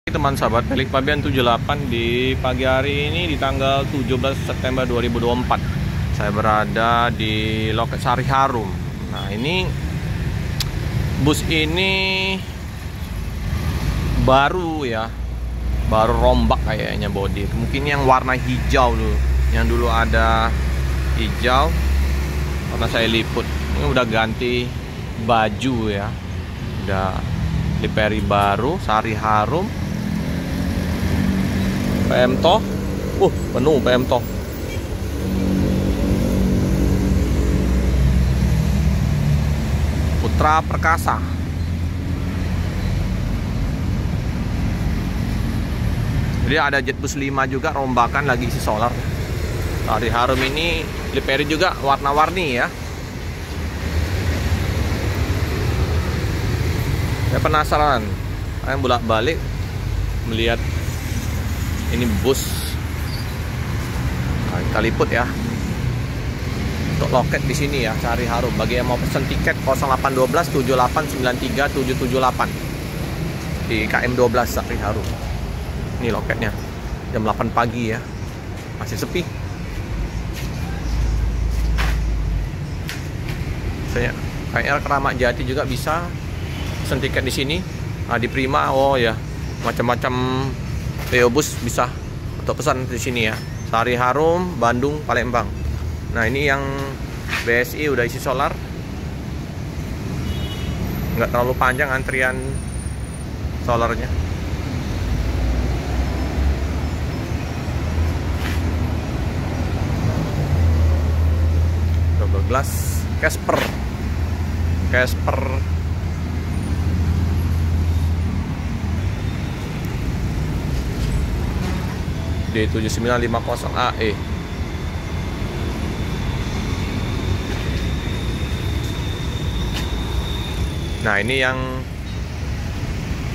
Teman sahabat Milik Fabian 78 di pagi hari ini di tanggal 17 September 2024. Saya berada di loket Sari Harum. Nah, ini bus ini baru ya. Baru rombak kayaknya bodi. Mungkin yang warna hijau dulu. Yang dulu ada hijau karena saya liput. Ini udah ganti baju ya. Udah livery baru Sari Harum. PM Toh, penuh PM Toh. Putra Perkasa. Jadi ada Jetbus 5 juga rombakan lagi isi solar. Sari Harum ini livery juga warna-warni ya. Saya penasaran, saya bolak-balik melihat ini bus. Nah, kita liput ya. Untuk loket di sini ya, Sari Harum. Bagi yang mau pesen tiket 0812 7893 778 di KM 12 Sari Harum. Ini loketnya. Jam 8 pagi ya. Masih sepi. Saya KR Keramat Jati juga bisa pesen tiket di sini. Nah, di Prima, oh ya, macam-macam PO Bus bisa untuk pesan di sini ya. Sari Harum, Bandung, Palembang. Nah, ini yang BSI udah isi solar. Nggak terlalu panjang antrian solarnya. Double glass Casper D7950AE. Nah, ini yang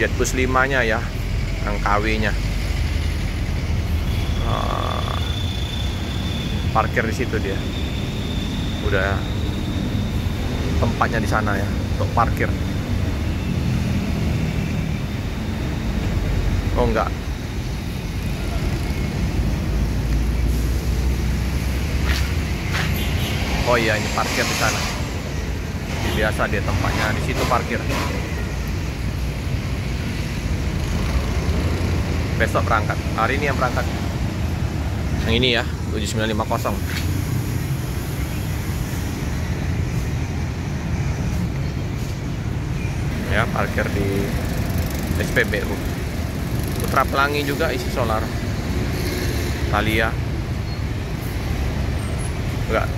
Jetbus 5 nya ya, yang KW nya. Parkir di situ dia. Udah tempatnya di sana ya untuk parkir. Oh enggak. Oh iya, ini parkir di sana. Biasa dia tempatnya di situ parkir. Besok berangkat. Hari ini yang berangkat. Yang ini ya, 7950. Ya, parkir di SPBU. Putra Pelangi juga isi solar. Thalia. Enggak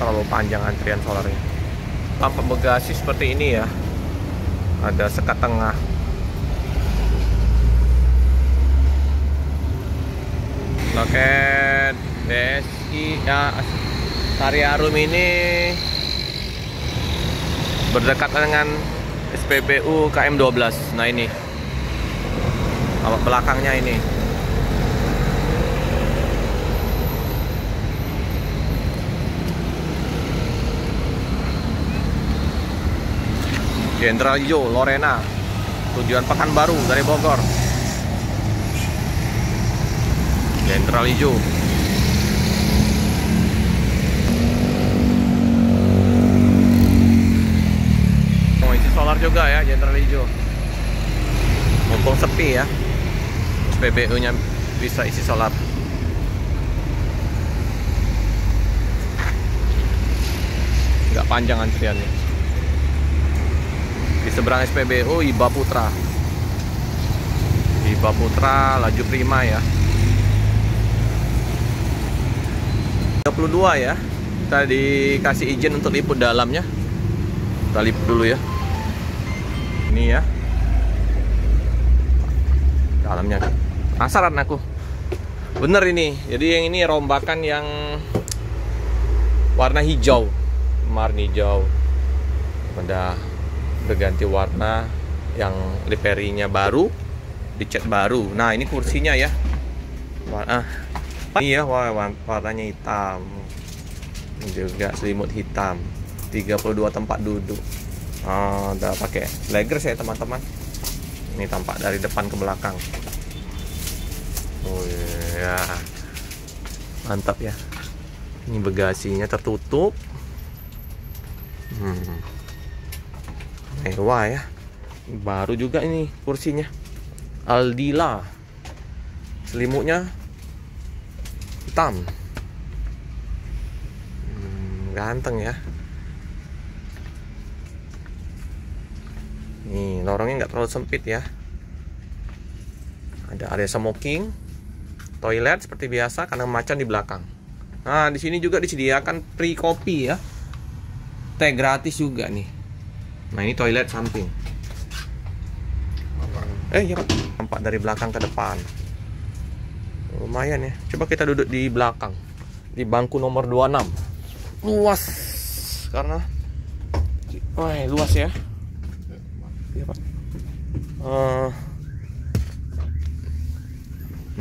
terlalu panjang antrian solarnya. Lampu bagasi seperti ini ya. Ada sekat tengah. Loket BSI ya, Sari Harum ini berdekatan dengan SPBU KM 12. Nah, ini awak belakangnya ini. Jenderal Hijau Lorena, tujuan Pekanbaru dari Bogor. Jenderal Hijau. Mau isi solar juga ya Jenderal Hijau. Mumpung sepi ya, SPBU nya bisa isi solar. Nggak panjang antriannya. Di seberang SPBU Iba Putra laju Prima ya. 32 ya. Kita dikasih izin untuk liput dalamnya. Kita liput dulu ya. Ini ya dalamnya. Penasaran aku. Bener ini. Jadi yang ini rombakan yang warna hijau. Kemarin hijau. Udah ganti warna, yang liverynya baru, dicat baru. Nah, ini kursinya ya. Iya, warnanya hitam. Ini juga selimut hitam. 32 tempat duduk. Udah pakai leggers ya teman-teman. Ini tampak dari depan ke belakang. Oh iya, mantap ya. Ini bagasinya tertutup. Mewah ya. Baru juga ini kursinya. Aldila. Selimutnya hitam. Ganteng ya. Nih, lorongnya nggak terlalu sempit ya. Ada area smoking, toilet seperti biasa, kandang macan di belakang. Nah, di sini juga disediakan free kopi ya. Teh gratis juga nih. Nah, ini toilet samping. Ya Pak, nampak dari belakang ke depan. Lumayan ya. Coba kita duduk di belakang. Di bangku nomor 26. Luas. Karena luas ya. Iya Pak.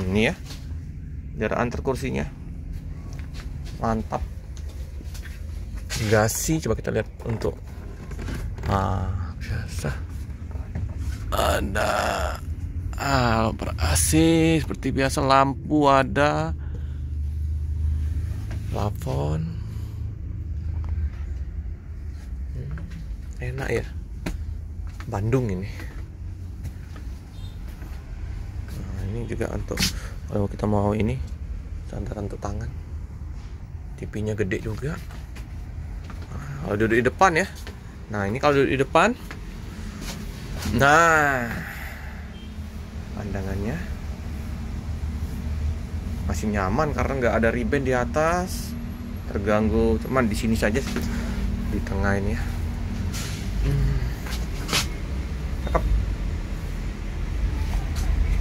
Ini ya. Jarak antar kursinya. Mantap. Gasi, coba kita lihat untuk biasa. Ada AC seperti biasa, lampu ada, plafon. Enak ya. Bandung ini. Nah, ini juga untuk kalau kita mau ini sandaran untuk tangan. TV-nya gede juga. Nah, kalau duduk di depan ya. Nah, ini kalau duduk di depan. Nah, pandangannya masih nyaman karena nggak ada riben di atas. Terganggu, cuman di sini saja di tengah ini ya. Cakep.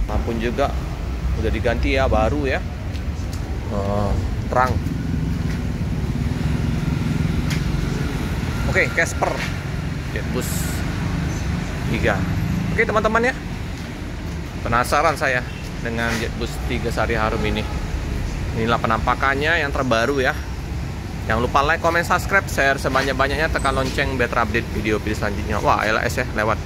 Lampu juga udah diganti ya, baru ya. Terang. Oke, Casper Jetbus 3. Oke teman-teman ya, penasaran saya dengan Jetbus 3 Sari Harum ini. Inilah penampakannya yang terbaru ya. Jangan lupa like, comment, subscribe, share sebanyak-banyaknya, tekan lonceng biar terupdate video selanjutnya. Wah, LS ya lewat.